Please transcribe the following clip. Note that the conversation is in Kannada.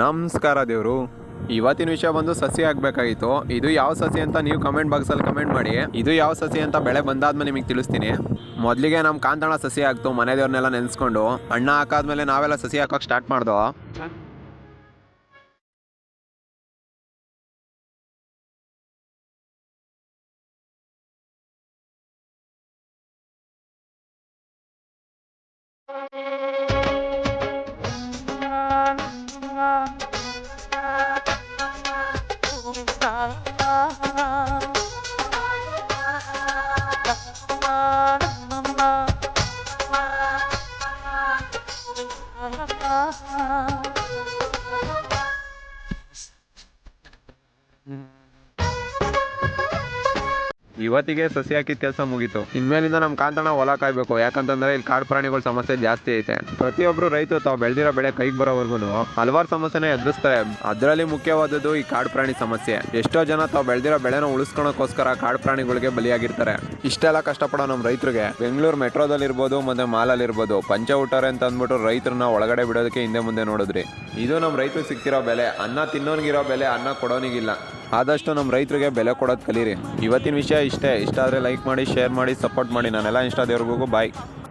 ನಮಸ್ಕಾರ ದೇವರು. ಇವತ್ತಿನ ವಿಷಯ ಬಂದು ಸಸಿ ಆಗಬೇಕಾಗಿತ್ತು. ಇದು ಯಾವ ಸಸಿ ಅಂತ ನೀವು ಕಮೆಂಟ್ ಬಾಕ್ಸಲ್ಲಿ ಕಮೆಂಟ್ ಮಾಡಿ. ಇದು ಯಾವ ಸಸಿ ಅಂತ ಬೆಳೆ ಬಂದಾದ್ಮೇಲೆ ನಿಮಗೆ ತಿಳಿಸ್ತೀನಿ. ಮೊದಲಿಗೆ ನಮ್ಮ ಕಾಂತಣ್ಣ ಸಸಿ ಆಗ್ತು. ಮನೆ ದೇವ್ರನ್ನೆಲ್ಲ ನೆನೆಸ್ಕೊಂಡು ಅಣ್ಣ ಹಾಕಾದ್ಮೇಲೆ ನಾವೆಲ್ಲ ಸಸಿ ಹಾಕೋಕೆ ಸ್ಟಾರ್ಟ್ ಮಾಡ್ದೋ. ಇವತ್ತಿಗೆ ಸಸಿ ಹಾಕಿದ ಕೆಲಸ ಮುಗೀತು. ಇನ್ಮೇಲಿಂದ ನಮ್ಮ ಕಾಂತಣ್ಣ ಹೊಲ ಕಾಯ್ಬೇಕು. ಯಾಕಂತಂದ್ರೆ ಇಲ್ಲಿ ಕಾಡು ಪ್ರಾಣಿಗಳ ಸಮಸ್ಯೆ ಜಾಸ್ತಿ ಐತೆ. ಪ್ರತಿಯೊಬ್ರು ರೈತರು ತಾವು ಬೆಳೆದಿರೋ ಬೆಳೆ ಕೈಗೆ ಬರೋವರೆಗೂ ಹಲವಾರು ಸಮಸ್ಯೆನ ಎದುರಿಸ್ತಾರೆ. ಅದರಲ್ಲಿ ಮುಖ್ಯವಾದದ್ದು ಈ ಕಾಡು ಪ್ರಾಣಿ ಸಮಸ್ಯೆ. ಎಷ್ಟೋ ಜನ ತಾವು ಬೆಳೆದಿರೋ ಬೆಳೆನ ಉಳಿಸ್ಕೊಳಕ್ಕೋಸ್ಕರ ಕಾಡು ಪ್ರಾಣಿಗಳಿಗೆ ಬಲಿಯಾಗಿರ್ತಾರೆ. ಇಷ್ಟೆಲ್ಲ ಕಷ್ಟಪಡೋ ನಮ್ಮ ರೈತರಿಗೆ ಬೆಂಗಳೂರು ಮೆಟ್ರೋದಲ್ಲಿರ್ಬೋದು ಮತ್ತೆ ಮಾಲಲ್ಲಿರ್ಬೋದು ಪಂಚ ಊಟರೆ ಅಂತ ಅಂದ್ಬಿಟ್ಟು ರೈತರನ್ನ ಒಳಗಡೆ ಬಿಡೋದಕ್ಕೆ ಹಿಂದೆ ಮುಂದೆ ನೋಡಿದ್ರಿ. ಇದು ನಮ್ಮ ರೈತರಿಗೆ ಸಿಗ್ತಿರೋ ಬೆಲೆ. ಅನ್ನ ತಿನ್ನೋನಿಗಿರೋ ಬೆಲೆ ಅನ್ನ ಕೊಡೋನಿಗಿಲ್ಲ. ಆದಷ್ಟು ನಮ್ಮ ರೈತರಿಗೆ ಬೆಲೆ ಕೊಡೋದು ಕಲೀರಿ. ಇವತ್ತಿನ ವಿಷಯ ಇಷ್ಟ ಆದರೆ ಲೈಕ್ ಮಾಡಿ, ಶೇರ್ ಮಾಡಿ, ಸಪೋರ್ಟ್ ಮಾಡಿ. ನಾನೆಲ್ಲ ಇಷ್ಟ ದೇವ್ರಿಗೂ ಬಾಯ್.